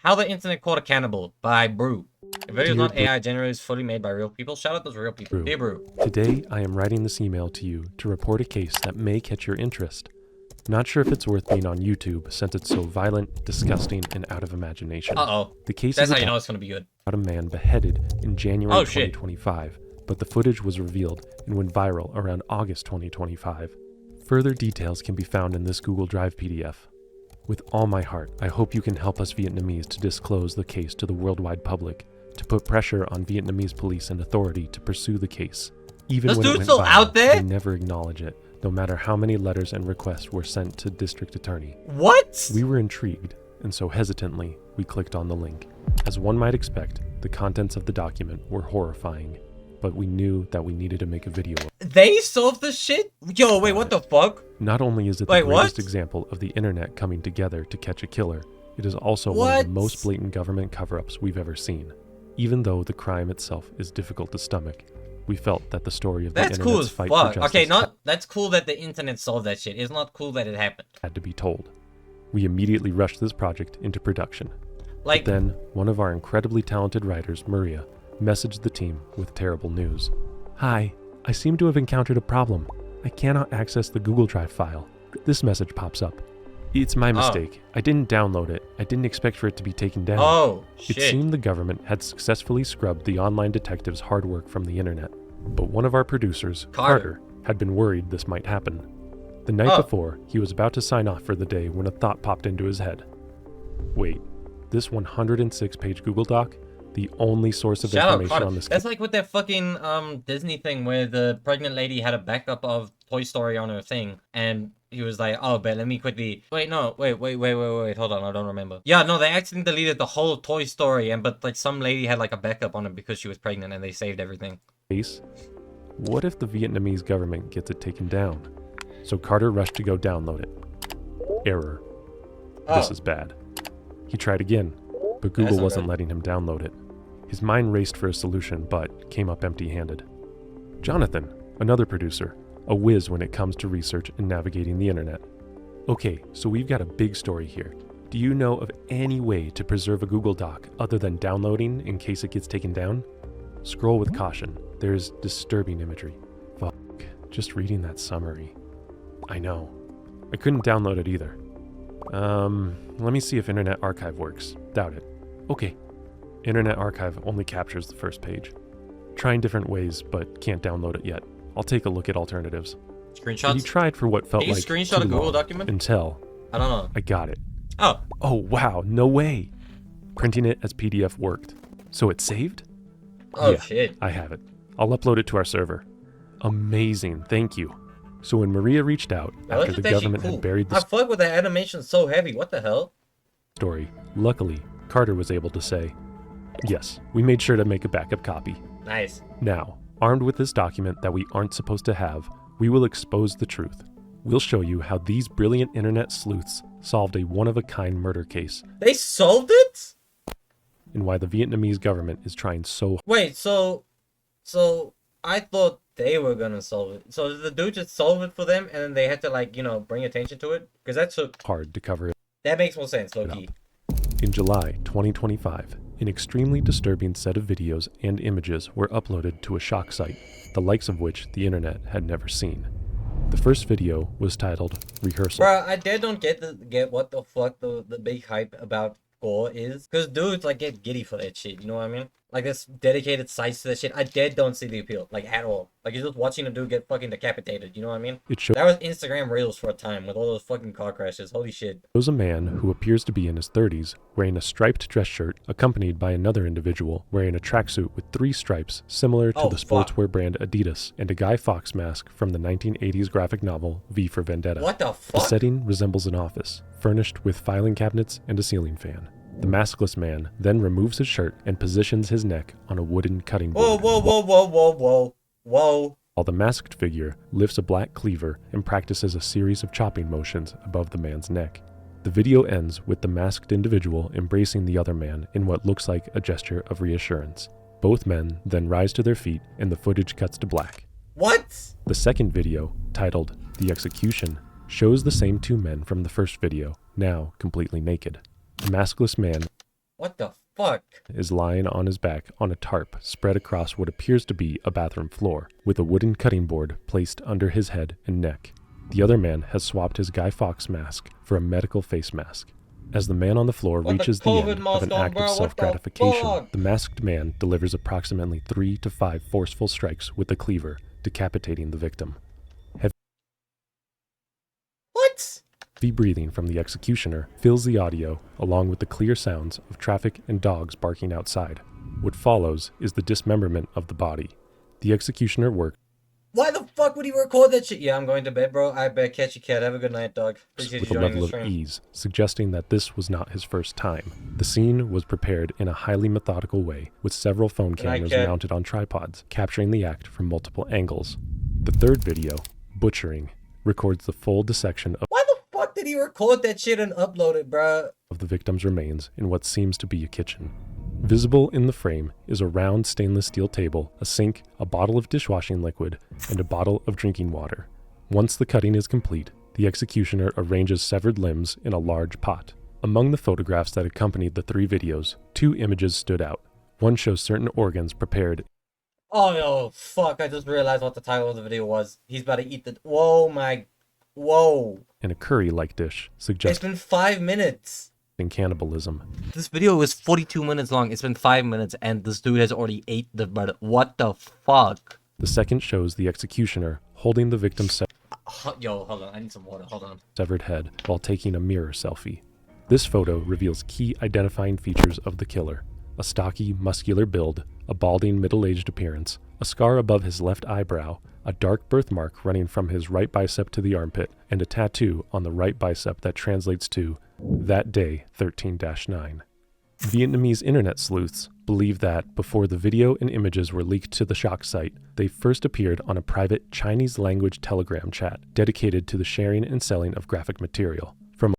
How the Internet Caught a Cannibal by Brew. The video is Dear not AI generated, it's fully made by real people. Shout out those real people. Dear Brew. Today, I am writing this email to you to report a case that may catch your interest. Not sure if it's worth being on YouTube since it's so violent, disgusting, and out of imagination. Uh-oh. The case That's is how you know it's gonna be good. about a man beheaded in January 2025, but the footage was revealed and went viral around August 2025. Further details can be found in this Google Drive PDF. With all my heart, I hope you can help us Vietnamese to disclose the case to the worldwide public, to put pressure on Vietnamese police and authority to pursue the case. Even This when it dude's went still viral, out there? they never acknowledge it, no matter how many letters and requests were sent to district attorney. What? We were intrigued, and so hesitantly, we clicked on the link. As one might expect, the contents of the document were horrifying, but we knew that we needed to make a video. They solved this shit? Yo, wait, what the fuck? Not only is it the greatest example of the internet coming together to catch a killer, it is also one of the most blatant government cover-ups we've ever seen. Even though the crime itself is difficult to stomach, we felt that the story of the internet's fight for justice Okay, that's cool that the internet solved that shit. It's not cool that it happened. Had to be told. We immediately rushed this project into production. Like, but then, one of our incredibly talented writers, Maria, messaged the team with terrible news. Hi, I seem to have encountered a problem. I cannot access the Google Drive file. This message pops up. It's my mistake. I didn't download it. I didn't expect for it to be taken down. Oh, shit. It seemed the government had successfully scrubbed the online detective's hard work from the internet. But one of our producers, Carter, had been worried this might happen. The night before, he was about to sign off for the day when a thought popped into his head. Wait, this 106-page Google Doc? The only source of information on this. That's like with that fucking Disney thing where the pregnant lady had a backup of Toy Story on her thing, and he was like, "Oh, but let me quickly." Wait, hold on, I don't remember. Yeah, no, they accidentally deleted the whole Toy Story, but like some lady had like a backup on it because she was pregnant, and they saved everything. What if the Vietnamese government gets it taken down? So Carter rushed to go download it. Error. This is bad. He tried again, but Google wasn't letting him download it. His mind raced for a solution, but came up empty-handed. Jonathan, another producer, a whiz when it comes to research and navigating the internet. Okay, so we've got a big story here. Do you know of any way to preserve a Google Doc other than downloading in case it gets taken down? Scroll with caution. There's disturbing imagery. Fuck, just reading that summary. I know. I couldn't download it either. Let me see if Internet Archive works. Doubt it. Okay. Internet Archive only captures the first page. Trying different ways, but can't download it yet. I'll take a look at alternatives. Screenshots? He tried for what felt like screenshot a Google document? Until I don't know. I got it. Oh, wow, no way. Printing it as PDF worked. So it's saved? Oh, shit. I have it. I'll upload it to our server. Amazing, thank you. So when Maria reached out after the government had buried the I fuck with the animation so heavy. What the hell? Story, luckily, Carter was able to say, yes, we made sure to make a backup copy. Nice. Now, armed with this document that we aren't supposed to have, we will expose the truth. We'll show you how these brilliant internet sleuths solved a one-of-a-kind murder case. They solved it? And why the Vietnamese government is trying so... Wait, so I thought they were gonna solve it. So did the dude just solve it for them, and then they had to, like, bring attention to it? Because that took... hard to cover it. That makes more sense, low-key. In July 2025, an extremely disturbing set of videos and images were uploaded to a shock site, the likes of which the internet had never seen. The first video was titled Rehearsal. Bruh, I don't get what the fuck the big hype about gore is. Because dudes, like, get giddy for that shit, you know what I mean? Like, there's dedicated sites to that shit. I don't see the appeal, like, at all. Like, you're just watching a dude get fucking decapitated, you know what I mean? That was Instagram Reels for a time, with all those fucking car crashes. Holy shit. Shows a man who appears to be in his 30s, wearing a striped dress shirt, accompanied by another individual wearing a tracksuit with 3 stripes, similar to the sportswear brand Adidas, and a Guy Fawkes mask from the 1980s graphic novel V for Vendetta. What the fuck? The setting resembles an office, furnished with filing cabinets and a ceiling fan. The maskless man then removes his shirt and positions his neck on a wooden cutting board. Whoa. While the masked figure lifts a black cleaver and practices a series of chopping motions above the man's neck. The video ends with the masked individual embracing the other man in what looks like a gesture of reassurance. Both men then rise to their feet and the footage cuts to black. What? The second video, titled The Execution, shows the same 2 men from the first video, now completely naked. The maskless man What the fuck? Is lying on his back on a tarp spread across what appears to be a bathroom floor, with a wooden cutting board placed under his head and neck. The other man has swapped his Guy Fawkes mask for a medical face mask. As the man on the floor What reaches the end of an act of self-gratification, the masked man delivers approximately 3 to 5 forceful strikes with the cleaver, decapitating the victim. What? Heavy breathing from the executioner fills the audio, along with the clear sounds of traffic and dogs barking outside. What follows is the dismemberment of the body. The executioner works Why the fuck would he record that shit? Yeah, I'm going to bed, bro. I better catch you, cat. Have a good night, dog. Appreciate with you a joining level the of stream. ease, suggesting that this was not his first time. The scene was prepared in a highly methodical way, with several phone cameras mounted on tripods, capturing the act from multiple angles. The third video, Butchering, records the full dissection Why the fuck did he record that shit and upload it, bro? of the victim's remains in what seems to be a kitchen. Visible in the frame is a round stainless steel table, a sink, a bottle of dishwashing liquid, and a bottle of drinking water. Once the cutting is complete, the executioner arranges severed limbs in a large pot. Among the photographs that accompanied the 3 videos, 2 images stood out. One shows certain organs prepared. Oh, no, fuck. I just realized what the title of the video was. He's about to eat the... Whoa, my... Whoa. In a curry-like dish, It's suggesting been 5 minutes. cannibalism. This video was 42 minutes long. It's been 5 minutes, and this dude has already ate the bread. What the fuck? The second shows the executioner holding the victim's Yo, hold on. I need some water. Hold on. severed head while taking a mirror selfie. This photo reveals key identifying features of the killer: a stocky, muscular build, a balding, middle-aged appearance, a scar above his left eyebrow, a dark birthmark running from his right bicep to the armpit, and a tattoo on the right bicep that translates to "That Day 13-9. Vietnamese internet sleuths believe that before the video and images were leaked to the Shock site, they first appeared on a private Chinese-language Telegram chat dedicated to the sharing and selling of graphic material. From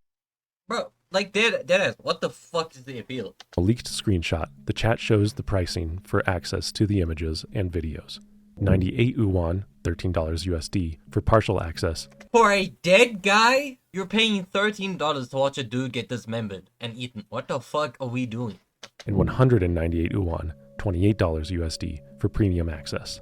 Bro, like, deadass, what the fuck is the appeal? a leaked screenshot, the chat shows the pricing for access to the images and videos. 98 yuan, $13 USD, for partial access. For a dead guy? You're paying $13 to watch a dude get dismembered and eaten. What the fuck are we doing? And 198 yuan, $28 USD, for premium access.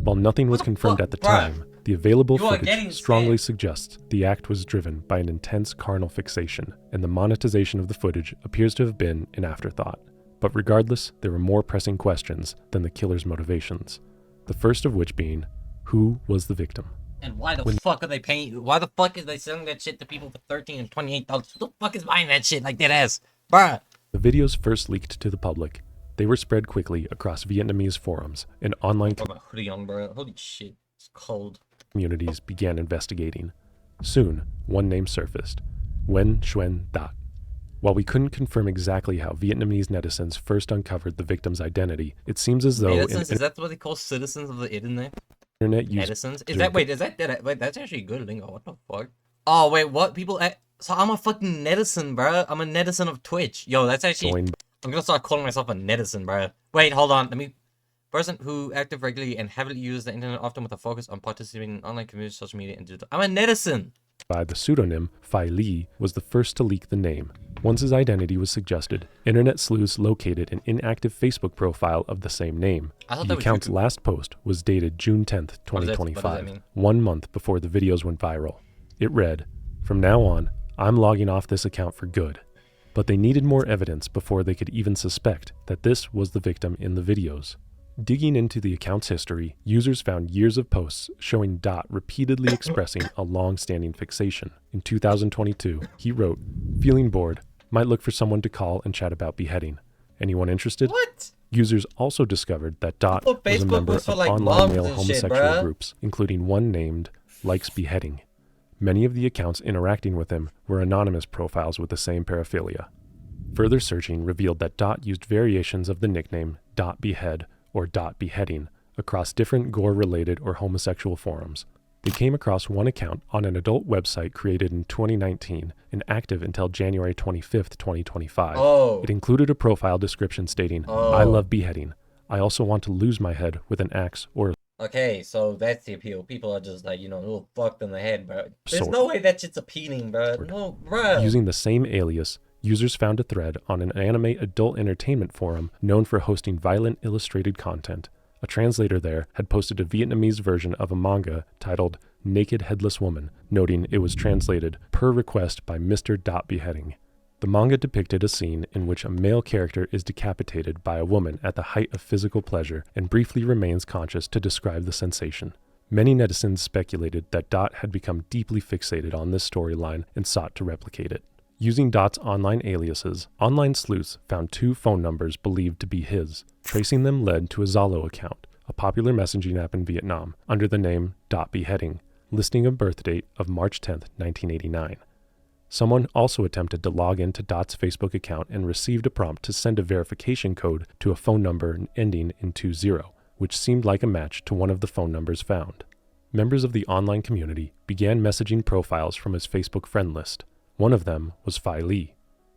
While nothing was confirmed at the time, the available footage strongly suggests the act was driven by an intense carnal fixation, and the monetization of the footage appears to have been an afterthought. But regardless, there were more pressing questions than the killer's motivations. The first of which being, who was the victim? And why the fuck are they paying you? Why the fuck is they selling that shit to people for $13 and $28? Who the fuck is buying that shit like that ass? Bruh. The videos first leaked to the public. They were spread quickly across Vietnamese forums and online Put my hoodie on, bro. Holy shit. It's cold. communities began investigating. Soon, one name surfaced: Nguyen Xuyen Dat. While we couldn't confirm exactly how Vietnamese netizens first uncovered the victim's identity, it seems as though Netizens? Is that what they call citizens of the internet? internet users Netizens? Is that, wait, that's actually good lingo. What the fuck? Oh, wait, what? So I'm a fucking netizen, bro. I'm a netizen of Twitch. Yo, that's actually, joined I'm gonna start calling myself a netizen, bro. Wait, hold on. Person who active regularly and heavily uses the internet, often with a focus on participating in online communities, social media, and digital. I'm a netizen. by the pseudonym Phi Li was the first to leak the name. Once his identity was suggested, internet sleuths located an inactive Facebook profile of the same name. The account's last post was dated June 10th, 2025, 1 month before the videos went viral. It read, "From now on, I'm logging off this account for good." But they needed more evidence before they could even suspect that this was the victim in the videos. Digging into the account's history, users found years of posts showing Dot repeatedly expressing a long-standing fixation. In 2022, he wrote, "Feeling bored, might look for someone to call and chat about beheading. Anyone interested?" What? Users also discovered that Dot was a member of online male homosexual groups, including one named Likes Beheading. Many of the accounts interacting with him were anonymous profiles with the same paraphilia. Further searching revealed that Dot used variations of the nickname Dot Behead or Dot Beheading across different gore-related or homosexual forums. They came across one account on an adult website created in 2019 and active until January 25th, 2025. Oh. It included a profile description stating, "I love beheading. I also want to lose my head with an axe or Okay, so that's the appeal. People are just like, a little fucked in the head, bro. There's sword." no way that shit's appealing, bro. No, bro. Using the same alias, users found a thread on an anime adult entertainment forum known for hosting violent illustrated content. A translator there had posted a Vietnamese version of a manga titled Naked Headless Woman, noting it was translated per request by Mr. Dot Beheading. The manga depicted a scene in which a male character is decapitated by a woman at the height of physical pleasure and briefly remains conscious to describe the sensation. Many netizens speculated that Dot had become deeply fixated on this storyline and sought to replicate it. Using Dot's online aliases, online sleuths found 2 phone numbers believed to be his. Tracing them led to a Zalo account, a popular messaging app in Vietnam, under the name Dot Beheading, listing a birth date of March 10, 1989. Someone also attempted to log into Dot's Facebook account and received a prompt to send a verification code to a phone number ending in 20, which seemed like a match to one of the phone numbers found. Members of the online community began messaging profiles from his Facebook friend list. One of them was Phi Lee.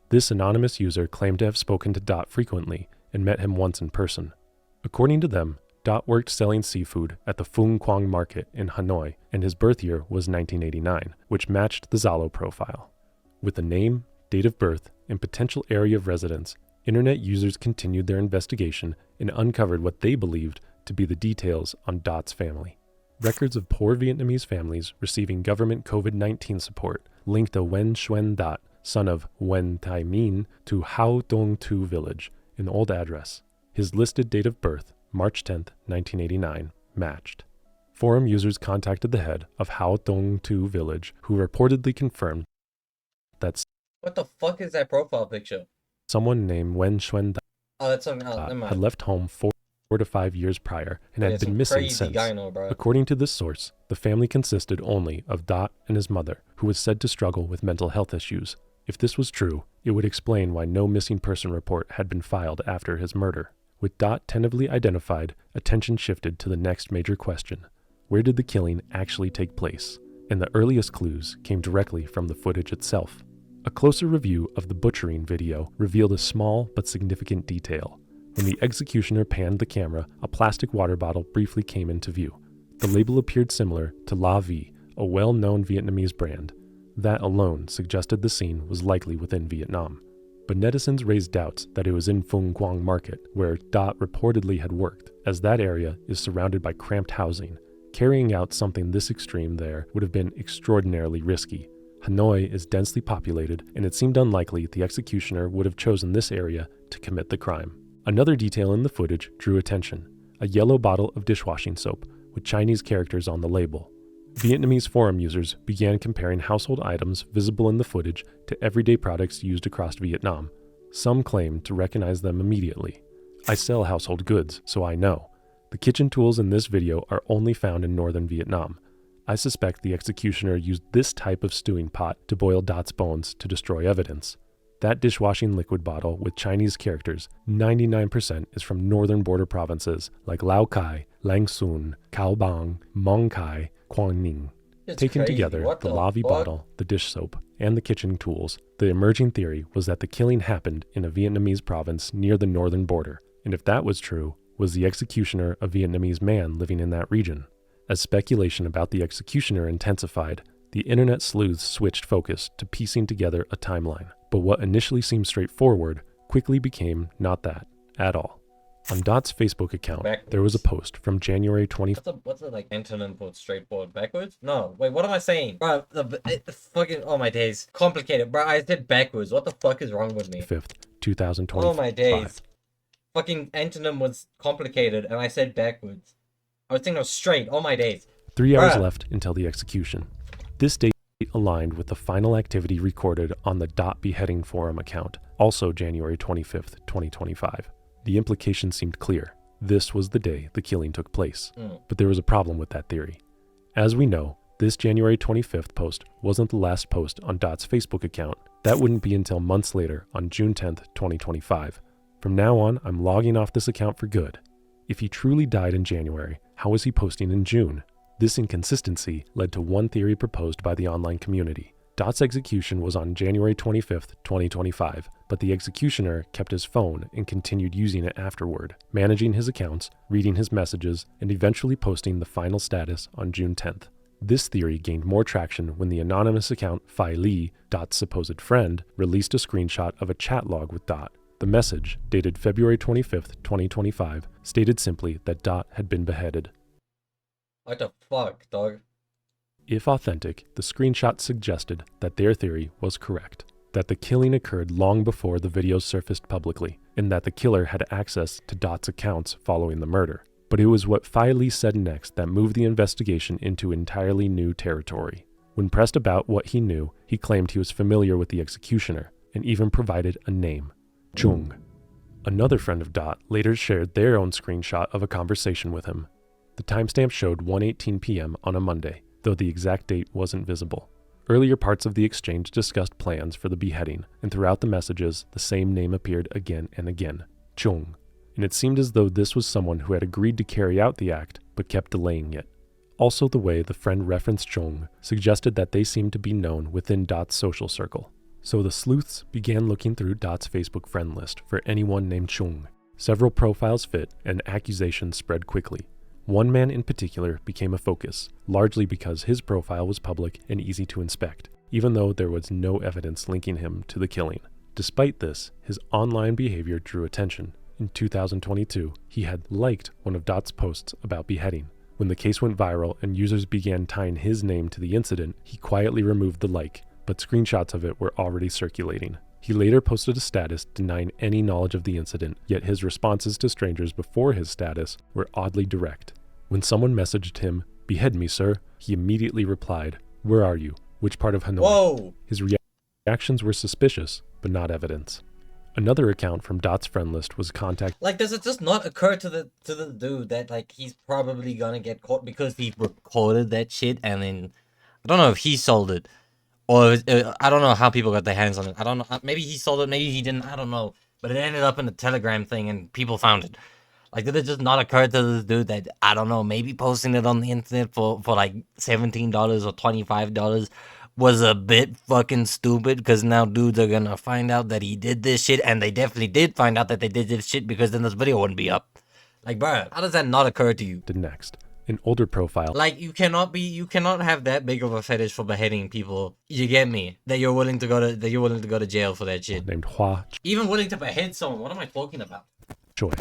This anonymous user claimed to have spoken to Dot frequently and met him once in person. According to them, Dot worked selling seafood at the Phuong Quang Market in Hanoi, and his birth year was 1989, which matched the Zalo profile. With the name, date of birth, and potential area of residence, internet users continued their investigation and uncovered what they believed to be the details on Dot's family. Records of poor Vietnamese families receiving government COVID-19 support linked a Nguyen Xuyen Dot, son of Nguyen Thai Minh, to Hao Dong Tu village, an old address. His listed date of birth, March 10, 1989, matched. Forum users contacted the head of Hao Dong Tu village, who reportedly confirmed that What the fuck is that profile picture? someone named Nguyen Xuyen Dot Oh, that's something else. Never mind. had left home 4 to 5 years prior and Yeah, had some been missing crazy since. gyno, bro. According to this source, the family consisted only of Dot and his mother, who was said to struggle with mental health issues. If this was true, it would explain why no missing person report had been filed after his murder. With Dot tentatively identified, attention shifted to the next major question: where did the killing actually take place? And the earliest clues came directly from the footage itself. A closer review of the butchering video revealed a small but significant detail. When the executioner panned the camera, a plastic water bottle briefly came into view. The label appeared similar to La Vie, a well-known Vietnamese brand. That alone suggested the scene was likely within Vietnam. But netizens raised doubts that it was in Phuong Quang Market, where Dot reportedly had worked, as that area is surrounded by cramped housing. Carrying out something this extreme there would have been extraordinarily risky. Hanoi is densely populated, and it seemed unlikely the executioner would have chosen this area to commit the crime. Another detail in the footage drew attention: a yellow bottle of dishwashing soap with Chinese characters on the label. Vietnamese forum users began comparing household items visible in the footage to everyday products used across Vietnam. Some claimed to recognize them immediately. I sell household goods, so I know. The kitchen tools in this video are only found in northern Vietnam. I suspect the executioner used this type of stewing pot to boil Dot's bones to destroy evidence. That dishwashing liquid bottle with Chinese characters, 99% is from northern border provinces like Lao Cai, Lang Son, Cao Bang, Mong Khai, Quang Ninh. Taken crazy. together, What the the La Vie fuck? bottle, the dish soap, and the kitchen tools, the emerging theory was that the killing happened in a Vietnamese province near the northern border. And if that was true, was the executioner a Vietnamese man living in that region? As speculation about the executioner intensified, the internet sleuths switched focus to piecing together a timeline. But what initially seemed straightforward quickly became not that at all. On Dot's Facebook account, there was a post from January 20. What's the like antonym for straightforward? Backwards? No, wait, what am I saying? Bro, fucking, oh my days. Complicated, bro. I said backwards. What the fuck is wrong with me? 5th, 2025. Oh my days. Fucking antonym was complicated and I said backwards. I was thinking it was straight. Oh my days. 3 hours Bruh. left until the execution. This date aligned with the final activity recorded on the Dot Beheading Forum account, also January 25th, 2025. The implication seemed clear. This was the day the killing took place. But there was a problem with that theory. As we know, this January 25th post wasn't the last post on Dot's Facebook account. That wouldn't be until months later on June 10th, 2025. From now on, I'm logging off this account for good. If he truly died in January, how was he posting in June? This inconsistency led to one theory proposed by the online community. Dot's execution was on January 25th, 2025, but the executioner kept his phone and continued using it afterward, managing his accounts, reading his messages, and eventually posting the final status on June 10th. This theory gained more traction when the anonymous account Fai Li, Dot's supposed friend, released a screenshot of a chat log with Dot. The message, dated February 25th, 2025, stated simply that Dot had been beheaded. What the fuck, dog? If authentic, the screenshot suggested that their theory was correct, that the killing occurred long before the videos surfaced publicly, and that the killer had access to Dot's accounts following the murder. But it was what Fai Li said next that moved the investigation into entirely new territory. When pressed about what he knew, he claimed he was familiar with the executioner, and even provided a name, Chung. Another friend of Dot later shared their own screenshot of a conversation with him. The timestamp showed 1:18 p.m. on a Monday, though the exact date wasn't visible. Earlier parts of the exchange discussed plans for the beheading, and throughout the messages, the same name appeared again and again, Chung. And it seemed as though this was someone who had agreed to carry out the act, but kept delaying it. Also, the way the friend referenced Chung suggested that they seemed to be known within Dot's social circle. So the sleuths began looking through Dot's Facebook friend list for anyone named Chung. Several profiles fit, and accusations spread quickly. One man in particular became a focus, largely because his profile was public and easy to inspect, even though there was no evidence linking him to the killing. Despite this, his online behavior drew attention. In 2022, he had liked one of Dot's posts about beheading. When the case went viral and users began tying his name to the incident, he quietly removed the like, but screenshots of it were already circulating. He later posted a status denying any knowledge of the incident, yet his responses to strangers before his status were oddly direct. When someone messaged him, "Behead me, sir," he immediately replied, "Where are you? Which part of Hanoi?" Whoa! His reactions were suspicious, but not evidence. Another account from Dot's friend list was contacted. Like, does it just not occur to the dude that like he's probably gonna get caught because he recorded that shit and then I don't know if he sold it or I don't know how people got their hands on it. I don't know. Maybe he sold it. Maybe he didn't. I don't know. But it ended up in a Telegram thing and people found it. Like, did it just not occur to this dude that, I don't know, maybe posting it on the internet for like $17 or $25 was a bit fucking stupid, because now dudes are gonna find out that he did this shit, and they definitely did find out that they did this shit, because then this video wouldn't be up. Like, bruh, how does that not occur to you? Next, an older profile. Like, you cannot have that big of a fetish for beheading people. You get me? That you're willing to go to jail for that shit. Named Hua. Even willing to behead someone. What am I talking about? Choi.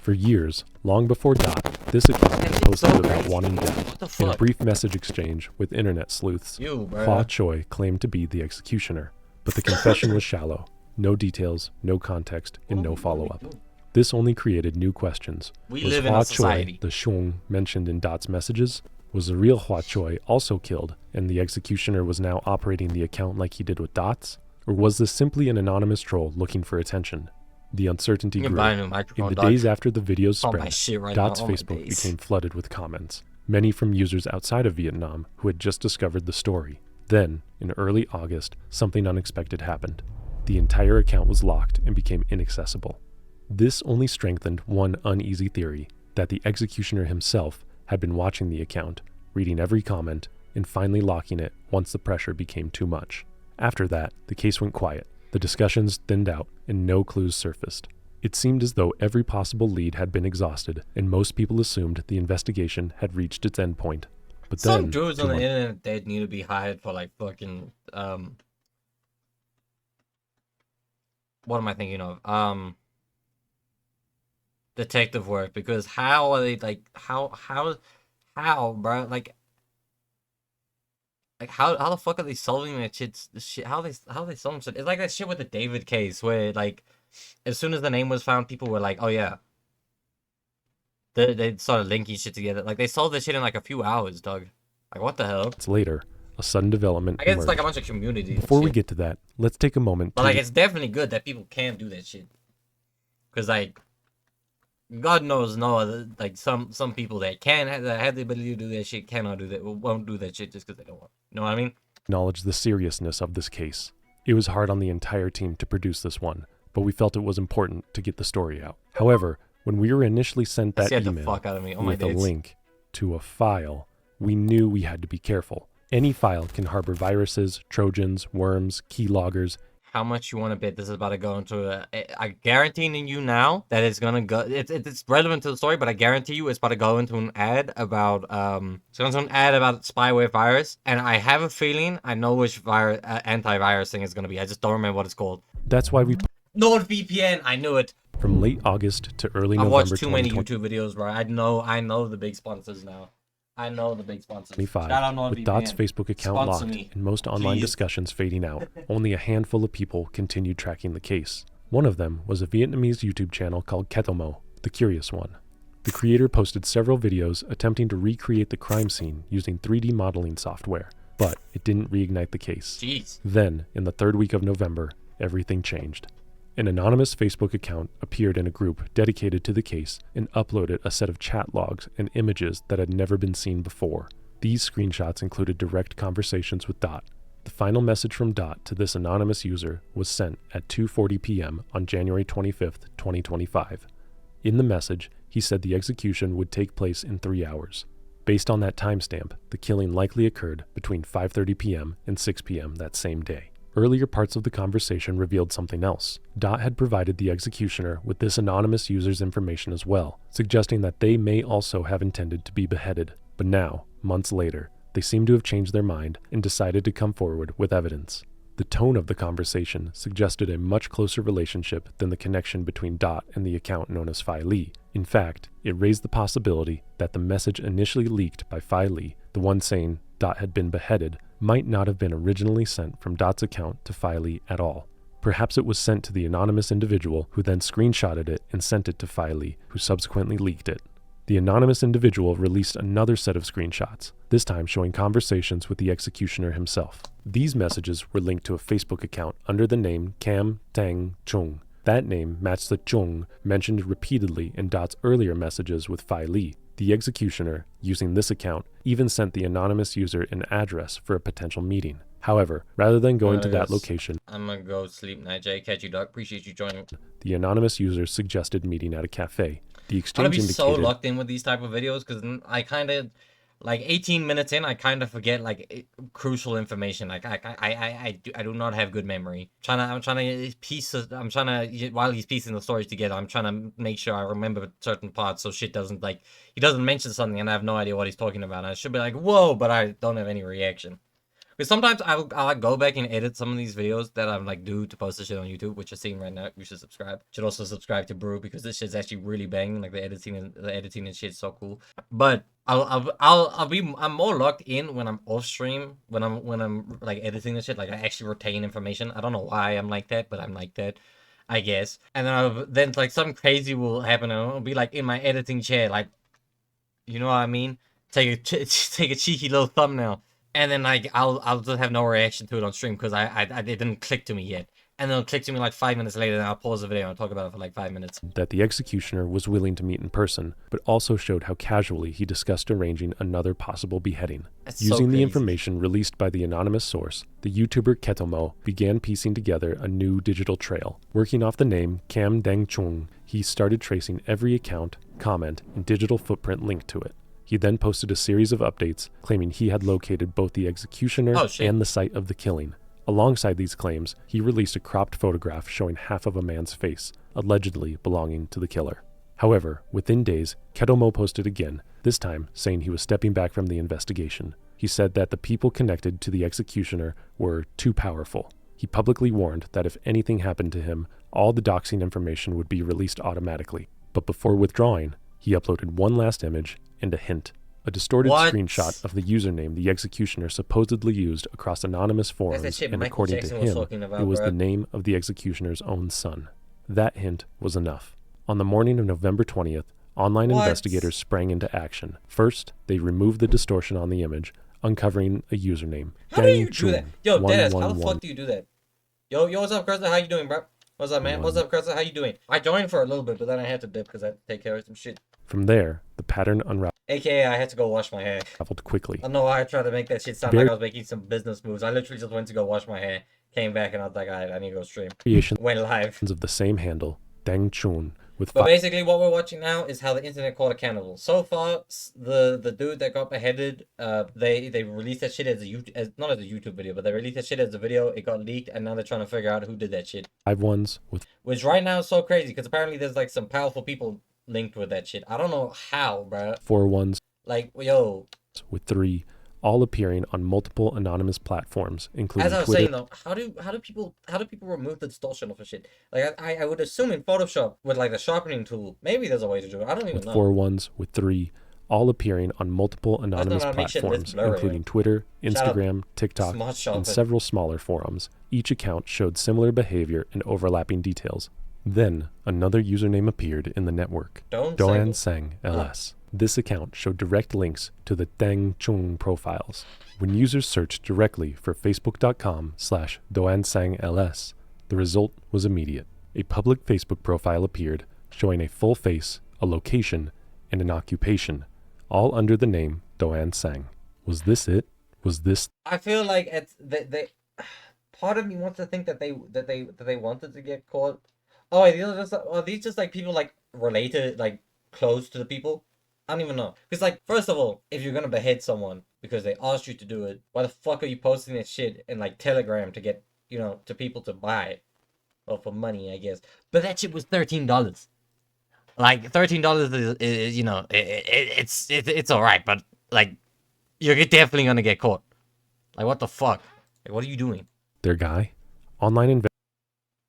For years, long before Dot, this account was posted about wanting death. In a brief message exchange with internet sleuths, Hua Choi claimed to be the executioner, but the confession was shallow. No details, no context, and no follow-up. This only created new questions. We Was live in Hua a society. Choi, the Xiong mentioned in Dot's messages? Was the real Hua Choi also killed, and the executioner was now operating the account like he did with Dot's? Or was this simply an anonymous troll looking for attention? The uncertainty grew. In the days after the videos spread, Dot's Facebook became flooded with comments, many from users outside of Vietnam who had just discovered the story. Then, in early August, something unexpected happened. The entire account was locked and became inaccessible. This only strengthened one uneasy theory, that the executioner himself had been watching the account, reading every comment, and finally locking it once the pressure became too much. After that, the case went quiet. The discussions thinned out, and no clues surfaced. It seemed as though every possible lead had been exhausted, and most people assumed the investigation had reached its endpoint. But some dudes on the internet, they need to be hired for like fucking what am I thinking of? Detective work, because how are they like how bro, like how the fuck are they solving that shit? How they solving shit? It's like that shit with the David case, where like as soon as the name was found, people were like, oh yeah. They started linking shit together. Like, they solved this shit in like a few hours, dog. Like, what the hell? It's later. A sudden development I guess it's like a bunch of community. Before we get to that, let's take a moment. But like, it's definitely good that people can do that shit. Because like, God knows no other, like some people that that have the ability to do that shit cannot do that, won't do that shit just because they don't want. You know what I mean? Acknowledge the seriousness of this case. It was hard on the entire team to produce this one, but we felt it was important to get the story out. However, when we were initially sent that email with a link to a file, we knew we had to be careful. Any file can harbor viruses, trojans, worms, keyloggers. how much you want to bet this is about to go into I guarantee you now that it's gonna go. It's relevant to the story, but I guarantee you it's about to go into an ad about it's going to an ad about spyware virus, and I have a feeling I know which virus antivirus thing is gonna be. I just don't remember what it's called. That's why we NordVPN. I knew it. From late August to early I've November watched too many 2025, YouTube videos, bro. I know the big sponsors now. I know the big sponsors. Shout out with NordVPN. Dot's Facebook account Sponsor locked me, and most online please. discussions fading out, only a handful of people continued tracking the case. One of them was a Vietnamese YouTube channel called Cannibal, the Curious One. The creator posted several videos attempting to recreate the crime scene using 3D modeling software, but it didn't reignite the case. Jeez. Then, in the third week of November, everything changed. An anonymous Facebook account appeared in a group dedicated to the case and uploaded a set of chat logs and images that had never been seen before. These screenshots included direct conversations with Dot. The final message from Dot to this anonymous user was sent at 2:40 p.m. on January 25th, 2025. In the message, he said the execution would take place in 3 hours. Based on that timestamp, the killing likely occurred between 5:30 p.m. and 6 p.m. that same day. Earlier parts of the conversation revealed something else. Dot had provided the executioner with this anonymous user's information as well, suggesting that they may also have intended to be beheaded. But now, months later, they seem to have changed their mind and decided to come forward with evidence. The tone of the conversation suggested a much closer relationship than the connection between Dot and the account known as Phi Lee. In fact, it raised the possibility that the message initially leaked by Phi Lee, the one saying Dot had been beheaded, might not have been originally sent from Dot's account to Phi Lee at all. Perhaps it was sent to the anonymous individual who then screenshotted it and sent it to Phi Lee, who subsequently leaked it. The anonymous individual released another set of screenshots, this time showing conversations with the executioner himself. These messages were linked to a Facebook account under the name Cam Tang Chung. That name matched the Chung mentioned repeatedly in Dot's earlier messages with Phi Lee. The executioner, using this account, even sent the anonymous user an address for a potential meeting. However, rather than going to that location, I'm gonna go sleep night, Jay. Catch you, Doc. Appreciate you joining. the anonymous user suggested meeting at a cafe. The I'm exchange gonna be indicated so locked in with these type of videos because I kind of, like 18 minutes in, I kind of forget like crucial information. Like I do not have good memory. I'm trying to while he's piecing the stories together, I'm trying to make sure I remember certain parts so shit doesn't like he doesn't mention something and I have no idea what he's talking about. And I should be like whoa, but I don't have any reaction. Because sometimes I'll like go back and edit some of these videos that I'm like due to post this shit on YouTube, which you're seeing right now. You should subscribe. You should also subscribe to Brew because this shit's actually really banging. Like the editing and shit's so cool. But I'm more locked in when I'm off stream, when I'm like editing this shit. Like I actually retain information. I don't know why I'm like that, but I'm like that, I guess. And then like something crazy will happen and I'll be like in my editing chair, like, you know what I mean? Take a cheeky little thumbnail. And then like I'll just have no reaction to it on stream because it didn't click to me yet. And then it'll click to me like 5 minutes later, and I'll pause the video and talk about it for like 5 minutes. that the executioner was willing to meet in person, but also showed how casually he discussed arranging another possible beheading. That's so Using the crazy. information released by the anonymous source, the YouTuber Ketomo began piecing together a new digital trail. Working off the name Cam Dang Chung, he started tracing every account, comment, and digital footprint linked to it. He then posted a series of updates claiming he had located both the executioner and the site of the killing. Alongside these claims, he released a cropped photograph showing half of a man's face, allegedly belonging to the killer. However, within days, Ketomo posted again, this time saying he was stepping back from the investigation. He said that the people connected to the executioner were too powerful. He publicly warned that if anything happened to him, all the doxing information would be released automatically. But before withdrawing, he uploaded one last image and a hint. A distorted screenshot of the username the executioner supposedly used across anonymous forums, and according to him, it was the name of the executioner's own son. That hint was enough. On the morning of November 20th, online investigators sprang into action. First, they removed the distortion on the image, uncovering a username. How do you do that? Yo, Dennis, how the fuck do you do that? Yo, what's up, Krista? How you doing, bro? What's up, man? What's up, Krista? How you doing? I joined for a little bit, but then I had to dip because I had to take care of some shit. From there, the pattern unraveled. AKA, I had to go wash my hair. Quickly. I don't know why I tried to make that shit sound like I was making some business moves. I literally just went to go wash my hair, came back, and I was like, alright, I need to go stream. Creations Went live. of the same handle, Dang Chun, with But basically, what we're watching now is how the internet caught a cannibal. So far, the dude that got beheaded, they released that shit as not as a YouTube video, but they released that shit as a video. It got leaked, and now they're trying to figure out who did that shit. 5 ones with Which right now is so crazy because apparently there's like some powerful people linked with that shit. I don't know how, bro. 4 ones Like, yo. with 3, all appearing on multiple anonymous platforms, including As I was Twitter. saying though, how do people remove the distortion of a shit? Like I would assume in Photoshop with like the sharpening tool, maybe there's a way to do it. I don't even with know. 4 ones with 3, all appearing on multiple anonymous platforms, including Twitter, Instagram, TikTok, and several smaller forums. Each account showed similar behavior and overlapping details. Then, another username appeared in the network, Doan Sang LS. This account showed direct links to the Tang Chung profiles. When users searched directly for facebook.com/DoanSangLS, the result was immediate. A public Facebook profile appeared, showing a full face, a location, and an occupation, all under the name Doan Sang. Was this it? Was this? I feel like they part of me wants to think that they wanted to get caught. Oh, are these just like people like related, like close to the people? I don't even know. Because like, first of all, if you're gonna behead someone because they asked you to do it, why the fuck are you posting this shit in like Telegram to get, to people to buy it? Well, for money, I guess. But that shit was $13. Like $13 is it's alright, but like you're definitely gonna get caught. Like what the fuck? Like what are you doing? Their guy? Online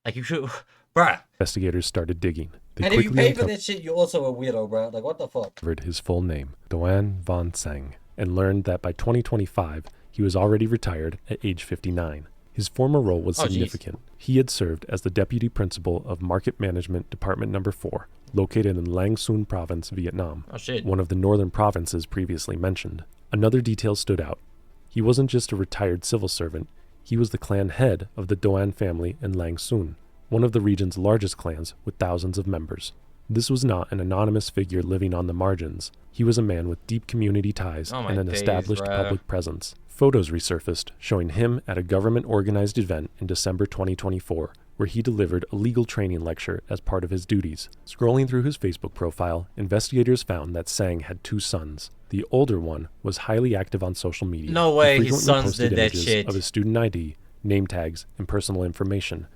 like you should, bruh. Investigators started digging. They and if you pay for that shit, you're also a weirdo, bro. Like what the fuck? Covered his full name, Doan Von Sang, and learned that by 2025 he was already retired at age 59. His former role was significant. He had served as the deputy principal of Market Management Department No. 4, located in Lang Son Province, Vietnam, one of the northern provinces previously mentioned. Another detail stood out. He wasn't just a retired civil servant, he was the clan head of the Doan family in Lang Son, one of the region's largest clans with thousands of members. This was not an anonymous figure living on the margins. He was a man with deep community ties and an established public presence. Photos resurfaced showing him at a government-organized event in December 2024, where he delivered a legal training lecture as part of his duties. Scrolling through his Facebook profile, investigators found that Sang had 2 sons. The older one was highly active on social media. No way, his sons did that shit. Of his student ID, name tags, and personal information.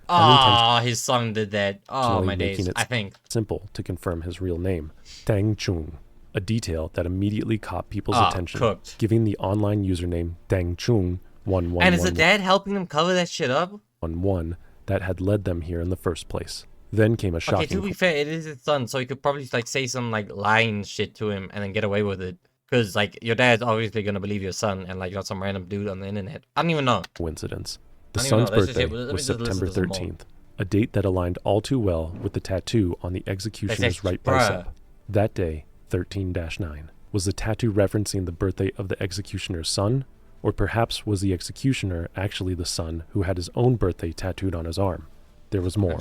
His son did that. Oh, my days. I think simple to confirm his real name, Tang Chung. A detail that immediately caught people's attention, giving the online username Tang Chung 111. And is the dad helping them cover that shit up? 11 that had led them here in the first place. Then came a shocking. Okay, to be fair, it is his son, so you could probably like say some like lying shit to him and then get away with it. Because like your dad's obviously gonna believe your son, and like you're some random dude on the internet. I don't even know. Coincidence. The son's birthday was September 13th, a date that aligned all too well with the tattoo on the executioner's right bicep. That day, 13-9. Was the tattoo referencing the birthday of the executioner's son? Or perhaps was the executioner actually the son who had his own birthday tattooed on his arm? There was more.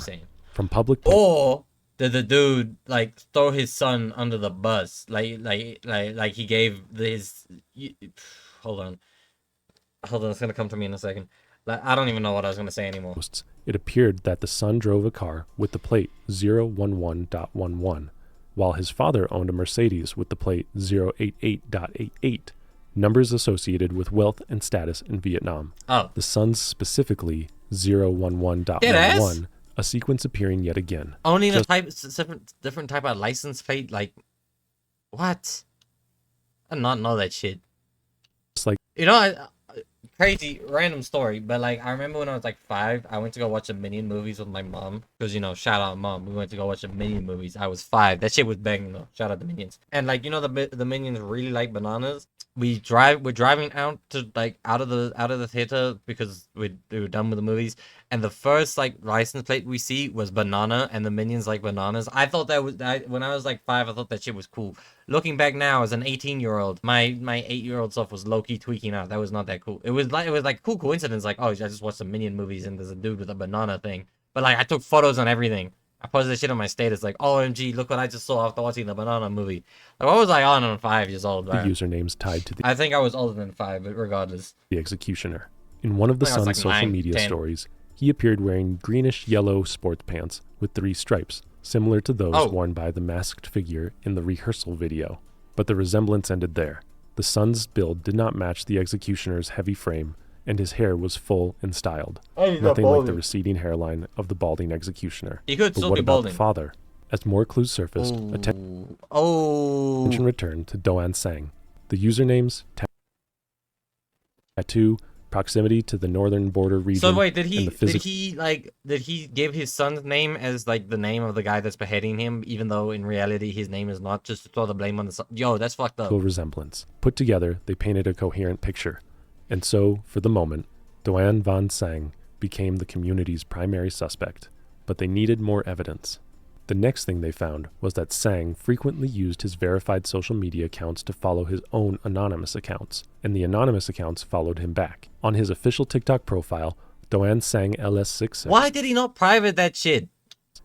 From public... Or did the dude, like, throw his son under the bus? Like he gave his... Hold on, it's gonna come to me in a second. Like, I don't even know what I was gonna say anymore. It appeared that the son drove a car with the plate 011.11, while his father owned a Mercedes with the plate 088.88, numbers associated with wealth and status in Vietnam. The son's specifically 011.11, a sequence appearing yet again. Only in a different type of license plate, like, what? I did not know that shit. It's like, crazy random story, but like I remember when I was like 5, I went to go watch the Minion movies with my mom, because shout out mom, we went to go watch the Minion movies. I was 5. That shit was banging though. Shout out the Minions. And like the Minions really like bananas. We're driving out to like out of the theater because we were done with the movies, and the first like license plate we see was banana, and the Minions like bananas. I thought when I was like 5, I thought that shit was cool. Looking back now as an 18-year-old, my 8-year-old self was low-key tweaking out. That was not that cool. It was like cool coincidence, like, oh, I just watched some Minion movies and there's a dude with a banana thing. But like I took photos on everything. I posted that shit on my status, like, OMG, look what I just saw after watching the banana movie. Like, what was I on 5 years old, right? The usernames tied to the... I think I was older than 5, but regardless. The executioner. In one of the son's social media stories, he appeared wearing greenish-yellow sports pants with 3 stripes, similar to those Oh. worn by the masked figure in the rehearsal video. But the resemblance ended there. The son's build did not match the executioner's heavy frame, and his hair was full and styled. Nothing like the receding hairline of the balding executioner. He could But still what be about balding. the father? As more clues surfaced, attention returned to Do-an Sang. The usernames, tattoo, proximity to the northern border region. So wait, did and he the did he give his son's name as like the name of the guy that's beheading him, even though in reality his name is not, just to throw the blame on the son? Yo, that's fucked up. resemblance. Put together, they painted a coherent picture. And so, for the moment, Do-an Van Sang became the community's primary suspect. But they needed more evidence. The next thing they found was that Sang frequently used his verified social media accounts to follow his own anonymous accounts, and the anonymous accounts followed him back. On his official TikTok profile, Do-an Sang LS66, Why did he not private that shit?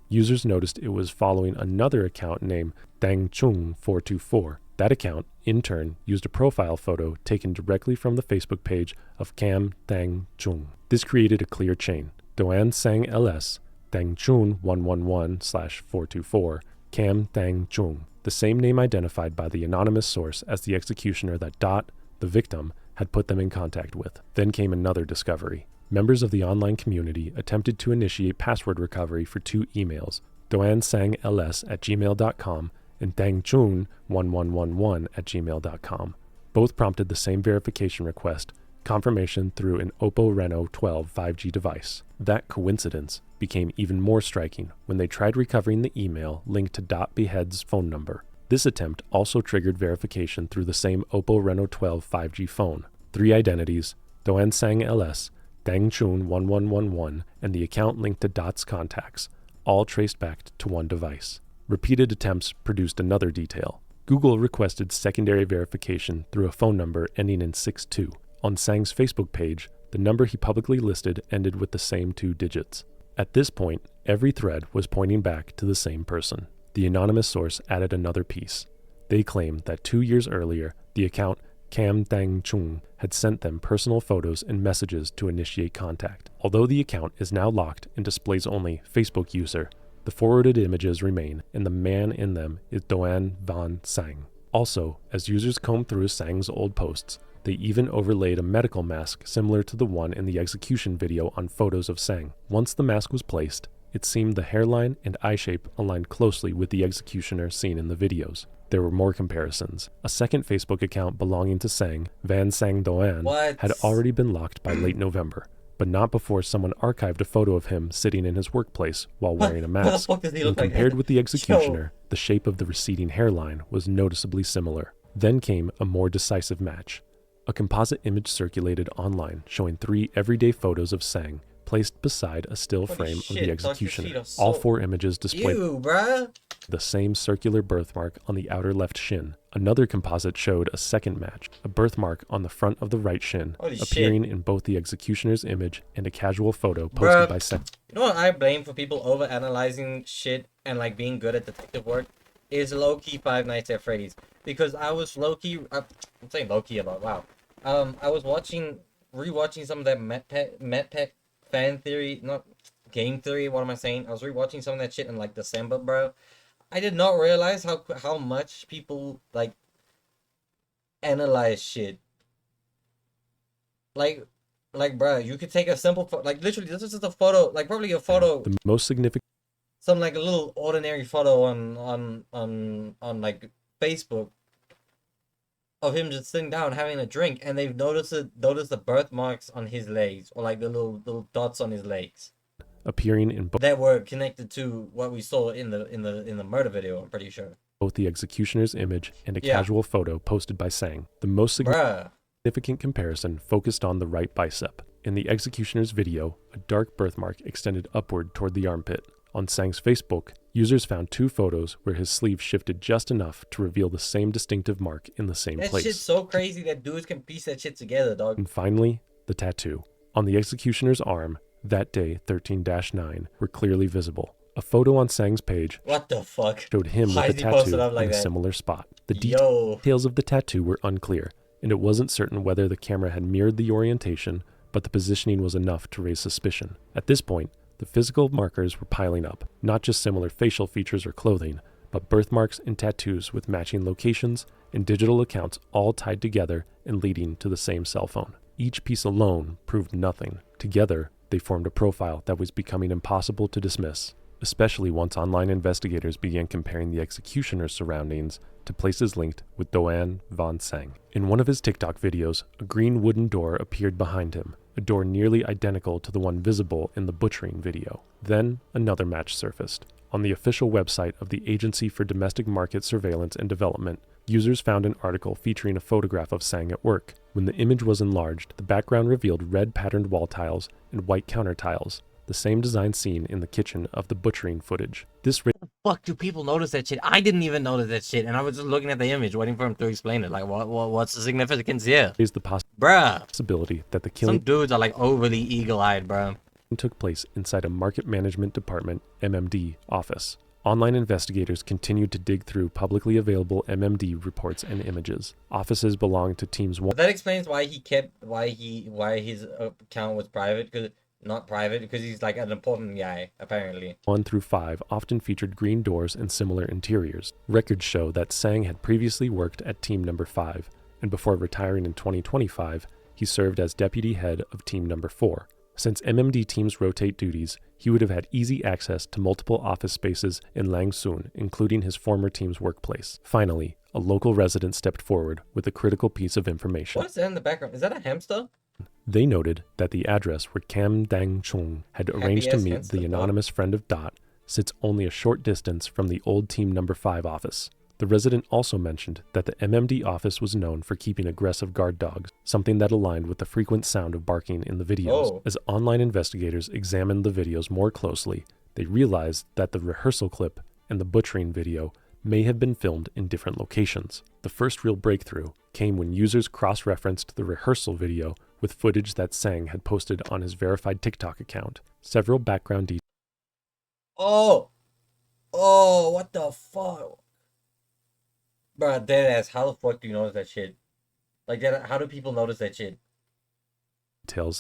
users noticed it was following another account named Dangchung424. That account, in turn, used a profile photo taken directly from the Facebook page of Cam Dangchung. This created a clear chain. Do-an Sang LS, Dangchun 111/424, Cam Dangchung, the same name identified by the anonymous source as the executioner that Dot, the victim, had put them in contact with. Then came another discovery. Members of the online community attempted to initiate password recovery for two emails, doansangls@gmail.com and dangchun1111@gmail.com. Both prompted the same verification request, confirmation through an Oppo Reno 12 5G device. That coincidence became even more striking when they tried recovering the email linked to Dot Behead's phone number. This attempt also triggered verification through the same Oppo Reno 12 5G phone. Three identities, Do-an Sang LS, Dangchun1111, and the account linked to Dot's contacts, all traced back to one device. Repeated attempts produced another detail. Google requested secondary verification through a phone number ending in 62. On Sang's Facebook page, the number he publicly listed ended with the same two digits. At this point, every thread was pointing back to the same person. The anonymous source added another piece. They claimed that 2 years earlier, the account Cam Dangchung had sent them personal photos and messages to initiate contact. Although the account is now locked and displays only Facebook user, the forwarded images remain, and the man in them is Do-an Van Sang. Also, as users combed through Sang's old posts, they even overlaid a medical mask similar to the one in the execution video on photos of Sang. Once the mask was placed, it seemed the hairline and eye shape aligned closely with the executioner seen in the videos. There were more comparisons. A second Facebook account belonging to Sang, Van Sang Do-an, had already been locked by late November, but not before someone archived a photo of him sitting in his workplace while wearing a mask. What the fuck does he When look like? compared with the executioner, the shape of the receding hairline was noticeably similar. Then came a more decisive match. A composite image circulated online showing 3 everyday photos of Sang placed beside a still Holy frame shit, of the Dr. executioner. Cheeto, All so- 4 images displayed Ew, bruh. the same circular birthmark on the outer left shin. Another composite showed a second match, a birthmark on the front of the right shin, Holy appearing shit. in both the executioner's image and a casual photo posted Bruh. by Sang. You know what I blame for people over analyzing shit and like being good at detective work is low key Five Nights at Freddy's, because I was low key. I'm saying low key a lot. Wow. I was rewatching some of that MetPet fan theory, not game theory. What am I saying? I was rewatching some of that shit in like December, bro. I did not realize how much people like analyze shit. Like, bro, you could take a simple like literally this is just a photo, like probably a photo. The most significant Some like a little ordinary photo on like Facebook of him just sitting down having a drink, and they've noticed the birthmarks on his legs, or like the little dots on his legs appearing in that were connected to what we saw in the murder video. I'm pretty sure. both the executioner's image and a Yeah. casual photo posted by Sang. The most Bruh. significant comparison focused on the right bicep. In the executioner's video, a dark birthmark extended upward toward the armpit. On Sang's Facebook, users found 2 photos where his sleeve shifted just enough to reveal the same distinctive mark in the same That place. shit's so crazy that dudes can piece that shit together, dog. And finally, the tattoo. On the executioner's arm, that day 13-9 were clearly visible. A photo on Sang's page What the fuck? showed him Why with is the he posted tattoo up like in a that? similar spot. The Yo. details of the tattoo were unclear, and it wasn't certain whether the camera had mirrored the orientation, but the positioning was enough to raise suspicion. At this point, The physical markers were piling up, not just similar facial features or clothing, but birthmarks and tattoos with matching locations and digital accounts all tied together and leading to the same cell phone. Each piece alone proved nothing. Together, they formed a profile that was becoming impossible to dismiss, especially once online investigators began comparing the executioner's surroundings to places linked with Doan Von Sang. In one of his TikTok videos, a green wooden door appeared behind him, a door nearly identical to the one visible in the butchering video. Then, another match surfaced. On the official website of the Agency for Domestic Market Surveillance and Development, users found an article featuring a photograph of Sang at work. When the image was enlarged, the background revealed red patterned wall tiles and white counter tiles, the same design seen in the kitchen of the butchering footage. This Fuck, do people notice that shit? I didn't even notice that shit, and I was just looking at the image, waiting for him to explain it. Like, what's the significance here? raised the Bruh. possibility that the Some killing dudes are like overly eagle-eyed, bruh. took place inside a Market Management Department (MMD) office. Online investigators continued to dig through publicly available MMD reports and images. Offices belonged to teams 1 But that explains why his account was private, because he's like an important guy, apparently. through 5 often featured green doors and similar interiors. Records show that Sang had previously worked at team number 5, and before retiring in 2025, he served as deputy head of team number 4. Since MMD teams rotate duties, he would have had easy access to multiple office spaces in Langsun, including his former team's workplace. Finally, a local resident stepped forward with a critical piece of information. What's that in the background? Is that a hamster? They noted that the address where Kam Dang-chung had arranged to Happy-ass meet hamster, the bro. anonymous friend of Dot sits only a short distance from the old team number 5 office. The resident also mentioned that the MMD office was known for keeping aggressive guard dogs, something that aligned with the frequent sound of barking in the videos. Oh. As online investigators examined the videos more closely, they realized that the rehearsal clip and the butchering video may have been filmed in different locations. The first real breakthrough came when users cross-referenced the rehearsal video with footage that Sang had posted on his verified TikTok account. Several background details Oh, what the fuck? Bruh, deadass, how the fuck do you notice that shit? Like, how do people notice that shit?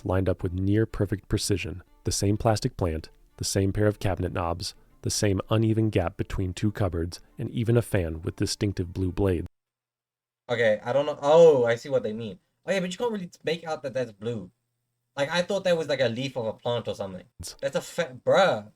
lined up with near-perfect precision. The same plastic plant, the same pair of cabinet knobs, the same uneven gap between 2 cupboards, and even a fan with distinctive blue blades. Okay, I don't know. Oh, I see what they mean. Okay, but you can't really make out that that's blue. Like, I thought that was like a leaf of a plant or something. That's a bruh.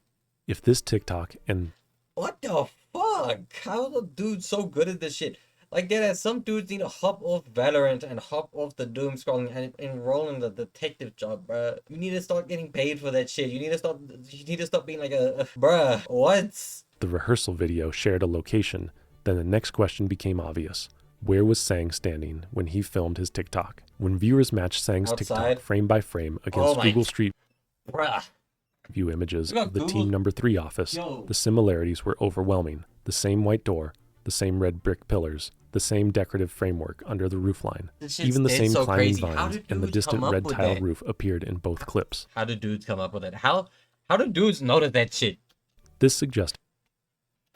If this TikTok and What the fuck? How are the dudes so good at this shit? Like, some dudes need to hop off Valorant and hop off the doom scrolling and enroll in the detective job, bruh. You need to start getting paid for that shit. You need to stop being like bruh. What? the rehearsal video shared a location, then the next question became obvious. Where was Sang standing when he filmed his TikTok? When viewers matched Sang's Outside? TikTok frame by frame against my- Google Street Bruh. View images You got of the Google- team number 3 office, Yo. the similarities were overwhelming. The same white door, the same red brick pillars, the same decorative framework under the roofline. This shit's Even the dead same so climbing crazy. How vines did and the dudes distant come up red with tile that? roof appeared in both clips. How do dudes come up with it? How do dudes notice that shit? This suggested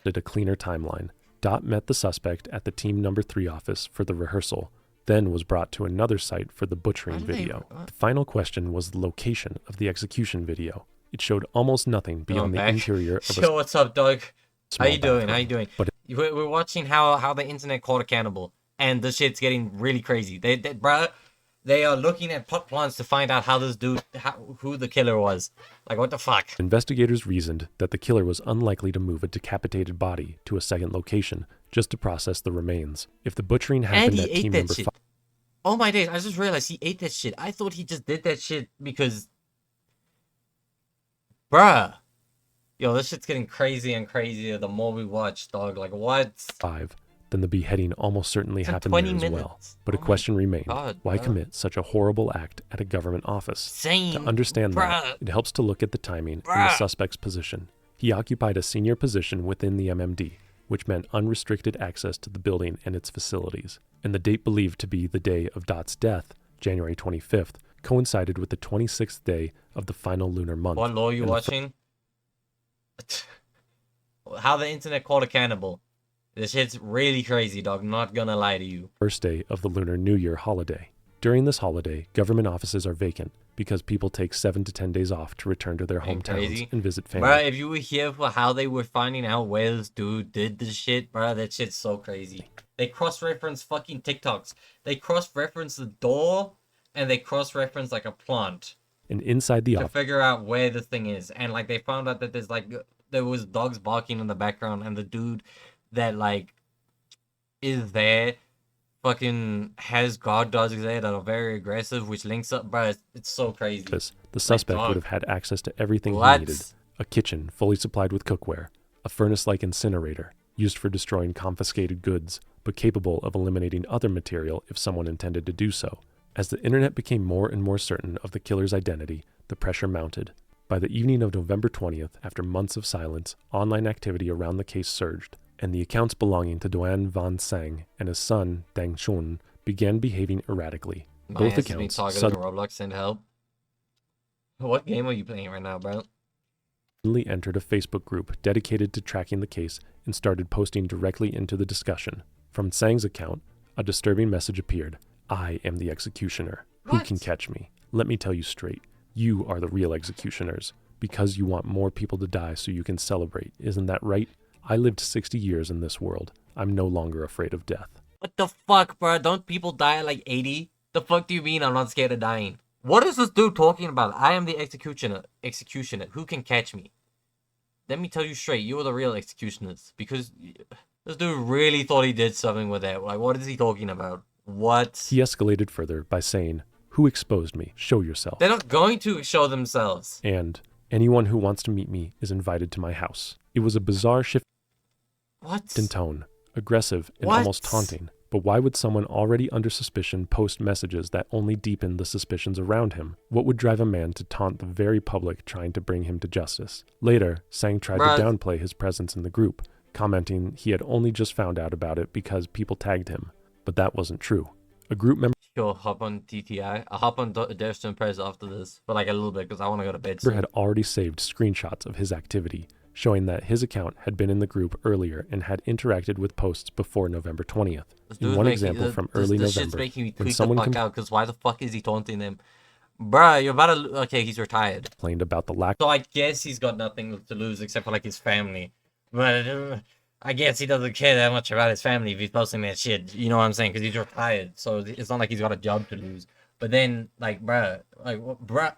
a cleaner timeline. Dot met the suspect at the team number 3 office for the rehearsal, then was brought to another site for the butchering Why do they- video. The final question was the location of the execution video. It showed almost nothing beyond the back. interior of a Yo, what's up, dog? small How you doing? How you bathroom. doing? But We're watching how the internet caught a cannibal, and the shit's getting really crazy. They are looking at plot plans to find out who the killer was. Like, what the fuck? investigators reasoned that the killer was unlikely to move a decapitated body to a second location just to process the remains. If the butchering And happened he at ate team that number shit. 5, Oh my days! I just realized he ate that shit. I thought he just did that shit because, bruh. Yo, this shit's getting crazy and crazier the more we watch, dog. Like, what? then the beheading almost certainly It's in happened 20 there as well. minutes. But a Oh my question remained. God, Why bruh. commit such a horrible act at a government office? Same. To understand that, bruh. it helps to look at the timing and the Bruh. suspect's position. He occupied a senior position within the MMD, which meant unrestricted access to the building and its facilities. And the date believed to be the day of Dot's death, January 25th, coincided with the 26th day of the final lunar month. What law you and the watching? How the internet caught a cannibal. This shit's really crazy, dog. Not gonna lie to you. first day of the Lunar New Year holiday. During this holiday, government offices are vacant because people take 7 to 10 days off to return to their Ain't hometowns crazy. and visit family. Bruh, if you were here for how they were finding out where this dude did this shit, bruh, that shit's so crazy. They cross-reference fucking TikToks. They cross-reference the door, and they cross-reference like a plant And inside the to office, figure out where this thing is. And like they found out that there was dogs barking in the background, and the dude that like is there fucking has guard dogs there that are very aggressive, which links up, bro. It's so crazy. the suspect dog. would have had access to everything he What? needed. A kitchen fully supplied with cookware, a furnace-like incinerator used for destroying confiscated goods, but capable of eliminating other material if someone intended to do so. As the internet became more and more certain of the killer's identity, the pressure mounted. By the evening of November 20th, after months of silence, online activity around the case surged, and the accounts belonging to Duan Van Sang and his son, Deng Chun, began behaving erratically. Both accounts targeted in Roblox. Send help. What game are you playing right now, bro? suddenly entered a Facebook group dedicated to tracking the case and started posting directly into the discussion. From Sang's account, a disturbing message appeared. I am the executioner. Who What? can catch me? Let me tell you straight. You are the real executioners. Because you want more people to die so you can celebrate. Isn't that right? I lived 60 years in this world. I'm no longer afraid of death. What the fuck, bro? Don't people die at like 80? The fuck do you mean I'm not scared of dying? What is this dude talking about? I am the executioner. Executioner. Who can catch me? Let me tell you straight. You are the real executioners. Because this dude really thought he did something with that. Like, what is he talking about? What? He escalated further by saying, "Who exposed me? Show yourself." They're not going to show themselves. And anyone who wants to meet me is invited to my house. It was a bizarre shift What? in tone, aggressive and What? almost taunting. But why would someone already under suspicion post messages that only deepen the suspicions around him? What would drive a man to taunt the very public trying to bring him to justice? Later, Sang tried Bruh. to downplay his presence in the group, commenting he had only just found out about it because people tagged him. But that wasn't true. A group member Yo, hop on TTI. I'll hop on Dares to Impress after this for like a little bit because I want to go to bed soon. had already saved screenshots of his activity, showing that his account had been in the group earlier and had interacted with posts before November 20th. This In dude's one making- example from this early shit's November, making me when tweak the someone fuck out because why the fuck is he taunting them? Bruh, you're about to... Okay, he's retired. complained about the lack So I guess he's got nothing to lose except for like his family. But I guess he doesn't care that much about his family if he's posting that shit. You know what I'm saying? Because he's retired. So it's not like he's got a job to lose. But then, like, bruh. Like, what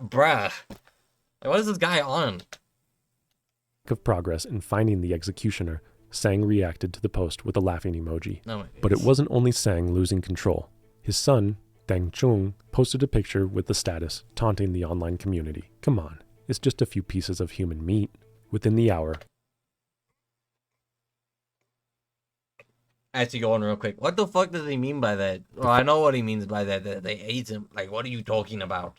is this guy on? of progress in finding the executioner, Sang reacted to the post with a laughing emoji. No, But it wasn't only Sang losing control. His son, Deng Chung, posted a picture with the status, taunting the online community. Come on, it's just a few pieces of human meat. Within the hour, I have to go on real quick. What the fuck does he mean by that? Well, I know what he means by that they ate him. Like, what are you talking about?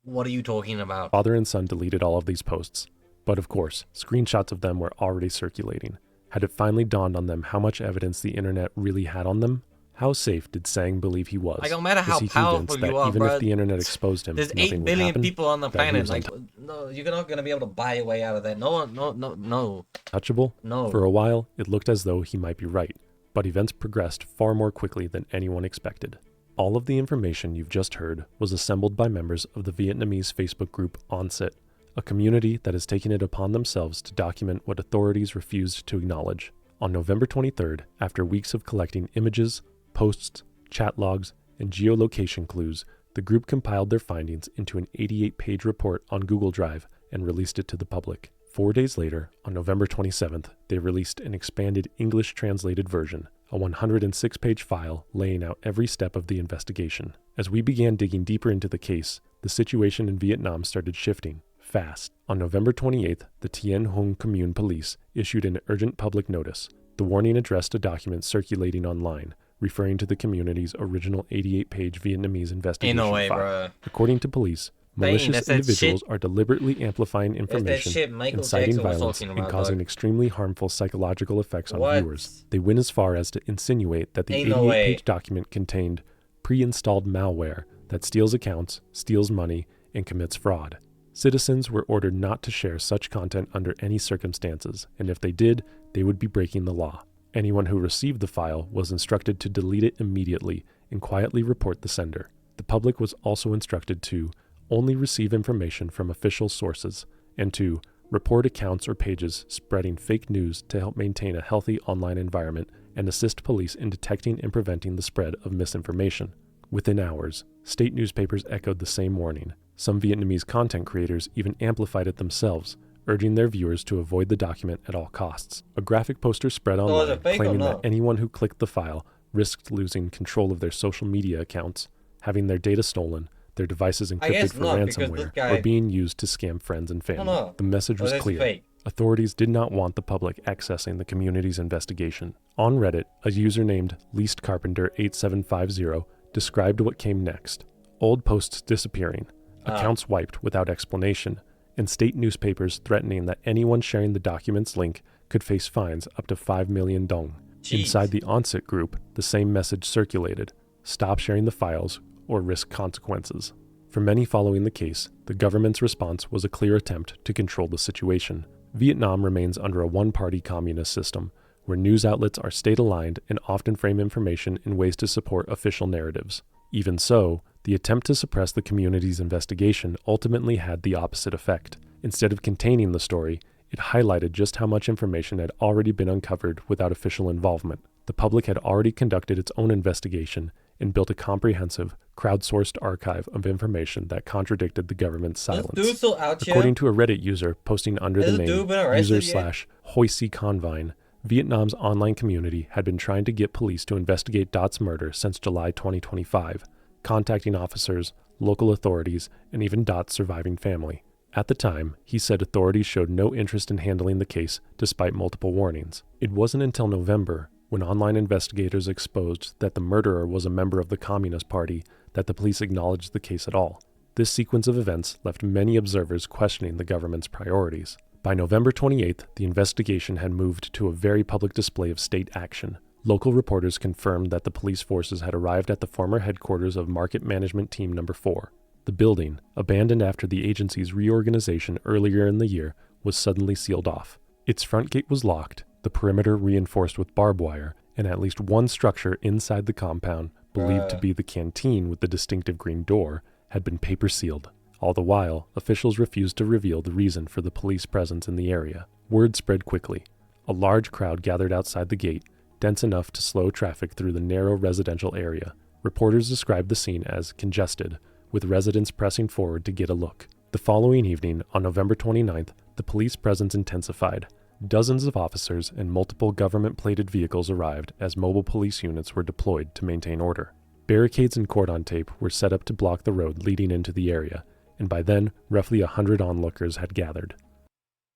What are you talking about? father and son deleted all of these posts. But of course, screenshots of them were already circulating. Had it finally dawned on them how much evidence the internet really had on them? How safe did Sang believe he was? Like, no matter Was how he powerful convinced that you are, even bro, if the internet exposed him, There's nothing 8 would billion happen? people on the That he planet. was Like, no, you're not gonna be able to buy your way out of that. No one, no. Untouchable? No. For a while, it looked as though he might be right, but events progressed far more quickly than anyone expected. All of the information you've just heard was assembled by members of the Vietnamese Facebook group Onset, a community that has taken it upon themselves to document what authorities refused to acknowledge. On November 23rd, after weeks of collecting images, posts, chat logs, and geolocation clues, the group compiled their findings into an 88-page report on Google Drive and released it to the public. 4 days later, on November 27th, they released an expanded English-translated version, a 106-page file laying out every step of the investigation. As we began digging deeper into the case, the situation in Vietnam started shifting, fast. On November 28th, the Tien Hung Commune Police issued an urgent public notice. The warning addressed a document circulating online, referring to the community's original 88-page Vietnamese investigation Ain't no way, file. bro. According to police, Dang, malicious that's that individuals shit- are deliberately amplifying That's that information, shit Michael inciting Jackson was violence, talking and about, causing dog. extremely harmful psychological effects on What? viewers. They went as far as to insinuate that the Ain't no way. 88-page document contained pre-installed malware that steals accounts, steals money, and commits fraud. Citizens were ordered not to share such content under any circumstances, and if they did, they would be breaking the law. Anyone who received the file was instructed to delete it immediately and quietly report the sender. The public was also instructed to only receive information from official sources and to report accounts or pages spreading fake news to help maintain a healthy online environment and assist police in detecting and preventing the spread of misinformation. Within hours, state newspapers echoed the same warning. Some Vietnamese content creators even amplified it themselves, urging their viewers to avoid the document at all costs. A graphic poster spread So is online it fake or claiming no? that anyone who clicked the file risked losing control of their social media accounts, having their data stolen, their devices I guess encrypted for not, because this ransomware, guy- or being used to scam friends and family. no. The message Or was that's clear. fake. Authorities did not want the public accessing the community's investigation. On Reddit, a user named LeastCarpenter8750 described what came next. Old posts disappearing, accounts wiped without explanation, and state newspapers threatening that anyone sharing the document's link could face fines up to 5 million dong. Jeez. Inside the onset group, the same message circulated: stop sharing the files or risk consequences. For many following the case, the government's response was a clear attempt to control the situation. Vietnam remains under a one-party communist system, where news outlets are state-aligned and often frame information in ways to support official narratives. Even so, the attempt to suppress the community's investigation ultimately had the opposite effect. Instead of containing the story, it highlighted just how much information had already been uncovered without official involvement. The public had already conducted its own investigation and built a comprehensive, crowdsourced archive of information that contradicted the government's silence. This dude still out here? According to a Reddit user posting under Has the this name dude been arrested yet? user/Hoisey Vietnam's online community had been trying to get police to investigate Dot's murder since July 2025, contacting officers, local authorities, and even Dot's surviving family. At the time, he said authorities showed no interest in handling the case despite multiple warnings. It wasn't until November, when online investigators exposed that the murderer was a member of the Communist Party, that the police acknowledged the case at all. This sequence of events left many observers questioning the government's priorities. By November 28th, the investigation had moved to a very public display of state action. Local reporters confirmed that the police forces had arrived at the former headquarters of Market Management Team No. 4. The building, abandoned after the agency's reorganization earlier in the year, was suddenly sealed off. Its front gate was locked, the perimeter reinforced with barbed wire, and at least one structure inside the compound, believed to be the canteen with the distinctive green door, had been paper sealed. All the while, officials refused to reveal the reason for the police presence in the area. Word spread quickly. A large crowd gathered outside the gate, dense enough to slow traffic through the narrow residential area. Reporters described the scene as congested, with residents pressing forward to get a look. The following evening, on November 29th, the police presence intensified. Dozens of officers and multiple government-plated vehicles arrived as mobile police units were deployed to maintain order. Barricades and cordon tape were set up to block the road leading into the area, and by then, roughly 100 onlookers had gathered.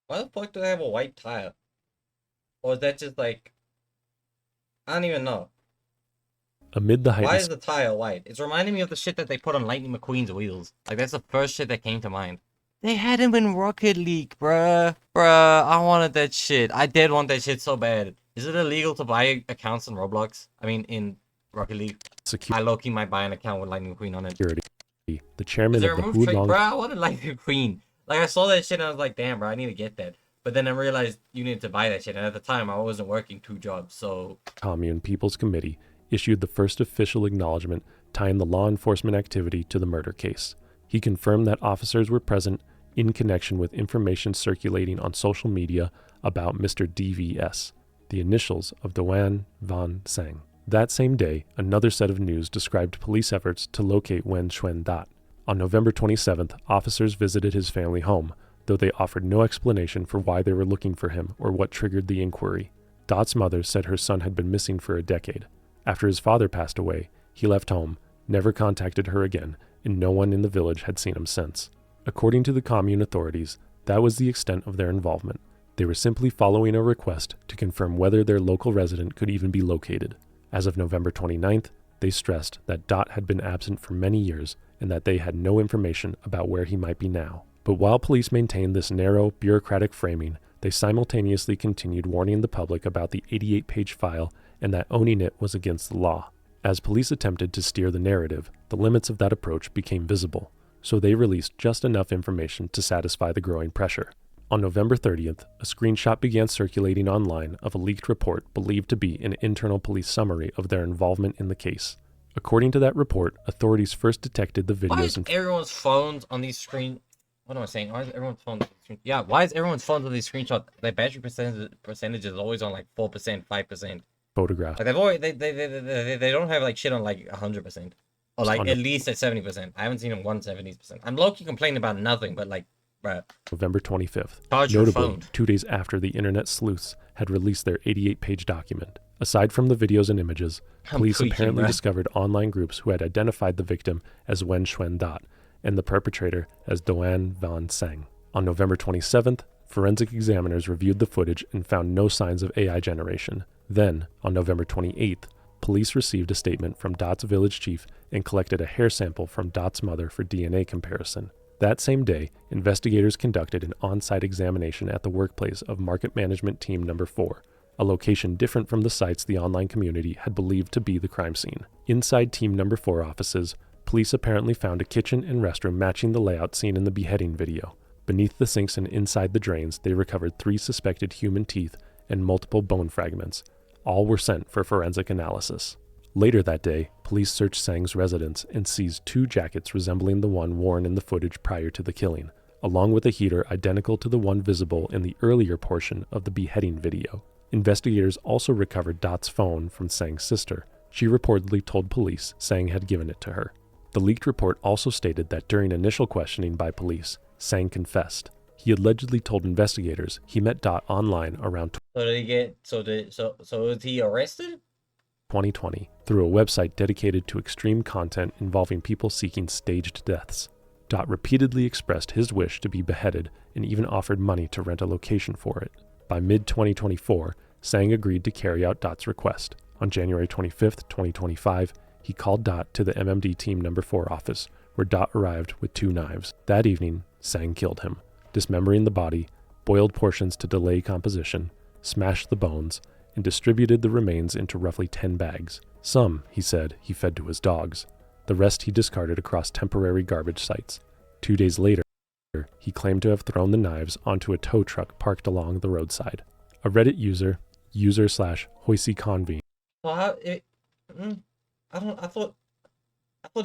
Why the fuck do they have a white tile? Or is that just like... I don't even know. Amid the Why heightened is the tile white? It's reminding me of the shit that they put on Lightning McQueen's wheels. Like, that's the first shit that came to mind. They had him in Rocket League, bruh. I wanted that shit. I did want that shit so bad. Is it illegal to buy accounts in Roblox? I mean, in Rocket League? I low-key might buy an account with Lightning McQueen on it. security, the Is chairman there of a the move Hu trade? Long Bro, I wanted Lightning McQueen. Like, I saw that shit and I was like, damn, bro, I need to get that. But then I realized you needed to buy that shit. And at the time, I wasn't working 2 jobs, so... Commune People's Committee issued the first official acknowledgement tying the law enforcement activity to the murder case. He confirmed that officers were present in connection with information circulating on social media about Mr. DVS, the initials of Doan Van Sang. That same day, another set of news described police efforts to locate Wen Xuan Dat. On November 27th, officers visited his family home, though they offered no explanation for why they were looking for him or what triggered the inquiry. Dot's mother said her son had been missing for a decade. After his father passed away, he left home, never contacted her again, and no one in the village had seen him since. According to the commune authorities, that was the extent of their involvement. They were simply following a request to confirm whether their local resident could even be located. As of November 29th, they stressed that Dot had been absent for many years and that they had no information about where he might be now. But while police maintained this narrow, bureaucratic framing, they simultaneously continued warning the public about the 88-page file and that owning it was against the law. As police attempted to steer the narrative, the limits of that approach became visible, so they released just enough information to satisfy the growing pressure. On November 30th, a screenshot began circulating online of a leaked report believed to be an internal police summary of their involvement in the case. According to that report, authorities first detected the Why videos is and everyone's phones on these screen? What am I saying? Why is everyone's phone? Yeah, why is everyone's phones on these screenshots? Their battery percentage is always on like 4%, 5%. photographs Like they've always they don't have like shit on like 100% or like on at least at 70%. I haven't seen them 170%. I'm low key complaining about nothing, but like, bruh, November 25th. charge your Notably, phone. 2 days after the internet sleuths had released their 88-page document. Aside from the videos and images, I'm police tweaking, apparently bruh. discovered online groups who had identified the victim as Wen Xuan Dat and the perpetrator as Doan Van Sang. On November 27th, forensic examiners reviewed the footage and found no signs of AI generation. Then, on November 28th, police received a statement from Dot's village chief and collected a hair sample from Dot's mother for DNA comparison. That same day, investigators conducted an on-site examination at the workplace of Market Management Team Number 4, a location different from the sites the online community had believed to be the crime scene. Inside Team Number 4 offices, police apparently found a kitchen and restroom matching the layout seen in the beheading video. Beneath the sinks and inside the drains, they recovered 3 suspected human teeth and multiple bone fragments. All were sent for forensic analysis. Later that day, police searched Sang's residence and seized 2 jackets resembling the one worn in the footage prior to the killing, along with a heater identical to the one visible in the earlier portion of the beheading video. Investigators also recovered Dot's phone from Sang's sister. She reportedly told police Sang had given it to her. The leaked report also stated that during initial questioning by police, Sang confessed. He allegedly told investigators he met Dot online around So did he get? So was he arrested? 2020 through a website dedicated to extreme content involving people seeking staged deaths. Dot repeatedly expressed his wish to be beheaded and even offered money to rent a location for it. By mid-2024, Sang agreed to carry out Dot's request. On January 25, 2025, he called Dot to the MMD Team Number 4 office, where Dot arrived with 2 knives. That evening, Sang killed him, dismembering the body, boiled portions to delay composition, smashed the bones, and distributed the remains into roughly 10 bags. Some, he said, he fed to his dogs. The rest he discarded across temporary garbage sites. 2 days later, he claimed to have thrown the knives onto a tow truck parked along the roadside. A Reddit user, user/HoiseyConvene, Well, how it? I thought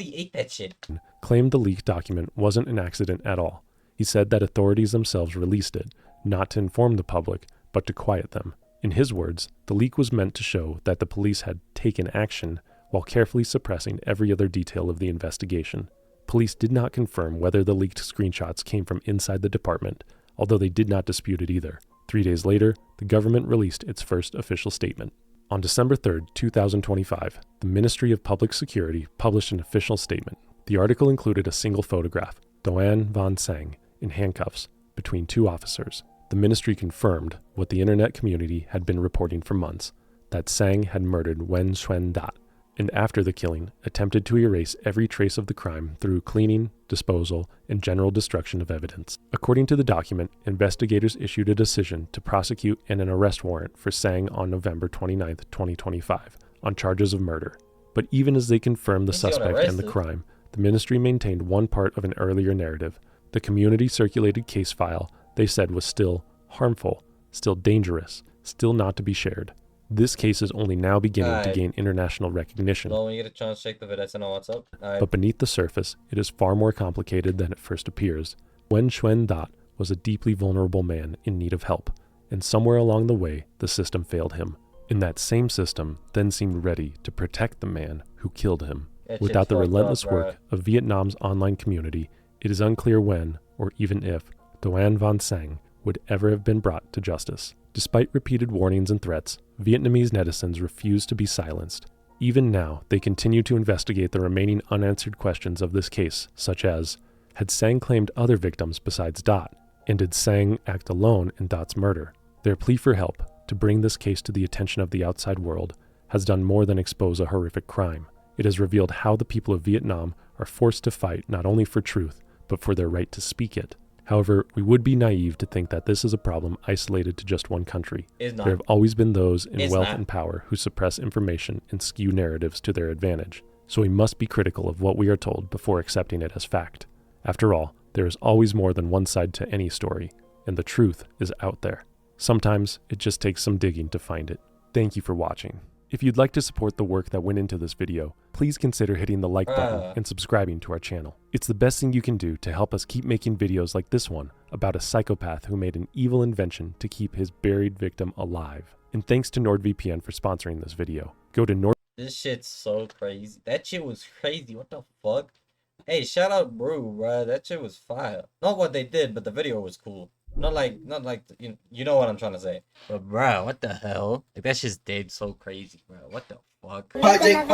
he ate that shit. claimed the leaked document wasn't an accident at all. He said that authorities themselves released it, not to inform the public, but to quiet them. In his words, the leak was meant to show that the police had taken action while carefully suppressing every other detail of the investigation. Police did not confirm whether the leaked screenshots came from inside the department, although they did not dispute it either. 3 days later, the government released its first official statement. On December 3, 2025, the Ministry of Public Security published an official statement. The article included a single photograph, Doan Van Sang, in handcuffs, between 2 officers. The ministry confirmed what the internet community had been reporting for months, that Sang had murdered Wen Xuan Dat, and after the killing, attempted to erase every trace of the crime through cleaning, disposal, and general destruction of evidence. According to the document, investigators issued a decision to prosecute and an arrest warrant for Sang on November 29, 2025, on charges of murder. But even as they confirmed the He's got suspect and the arrested. crime, the ministry maintained one part of an earlier narrative. The community-circulated case file they said was still harmful, still dangerous, still not to be shared. This case is only now beginning to gain international recognition. Well, when you get a chance, check the videts and know what's up. But beneath the surface, it is far more complicated than it first appears. Wen Xuan Dat was a deeply vulnerable man in need of help, and somewhere along the way, the system failed him. And that same system then seemed ready to protect the man who killed him. That Without shit's the fucked relentless up, work of Vietnam's online community, it is unclear when, or even if, Doan Van Sang would ever have been brought to justice. Despite repeated warnings and threats, Vietnamese netizens refused to be silenced. Even now, they continue to investigate the remaining unanswered questions of this case, such as, had Sang claimed other victims besides Dot? And did Sang act alone in Dot's murder? Their plea for help, to bring this case to the attention of the outside world, has done more than expose a horrific crime. It has revealed how the people of Vietnam are forced to fight not only for truth, but for their right to speak it. However, we would be naive to think that this is a problem isolated to just one country. It's not. There have always been those in It's wealth not. and power who suppress information and skew narratives to their advantage. So we must be critical of what we are told before accepting it as fact. After all, there is always more than one side to any story, and the truth is out there. Sometimes it just takes some digging to find it. Thank you for watching. If you'd like to support the work that went into this video, please consider hitting the like button and subscribing to our channel. It's the best thing you can do to help us keep making videos like this one about a psychopath who made an evil invention to keep his buried victim alive. And thanks to NordVPN for sponsoring this video. Go to Nord. This shit's so crazy. That shit was crazy. What the fuck? Hey, shout out Brew, bro. That shit was fire. Not what they did, but the video was cool. Not like you know what I'm trying to say. But bro, what the hell? Like that shit's dead so crazy, bro. What the fuck? Project.